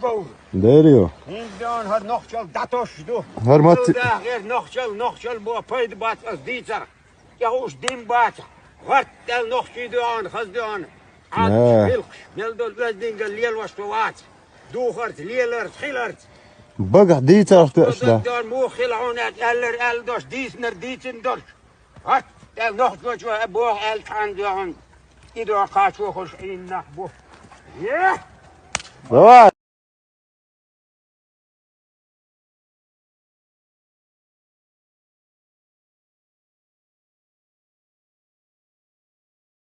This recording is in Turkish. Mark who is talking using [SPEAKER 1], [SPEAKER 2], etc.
[SPEAKER 1] go.
[SPEAKER 2] Dario.
[SPEAKER 1] Indian had nog wel dat os do.
[SPEAKER 2] Harmat.
[SPEAKER 1] Nog wel bo paid bat as dieter. Ja us dim bat. Wat tel nog do aan gas do aan. Mel do ding leel was wat. Doegert leelert gillert.
[SPEAKER 2] بقى دي تعرف اشلا
[SPEAKER 1] دار مو خلعونات ال دوش ديس نرديتن دوش. هات tel nog جو ابو ال كان دو aan. إذا قاتوا خش إن نحبه. Yeah.
[SPEAKER 2] давай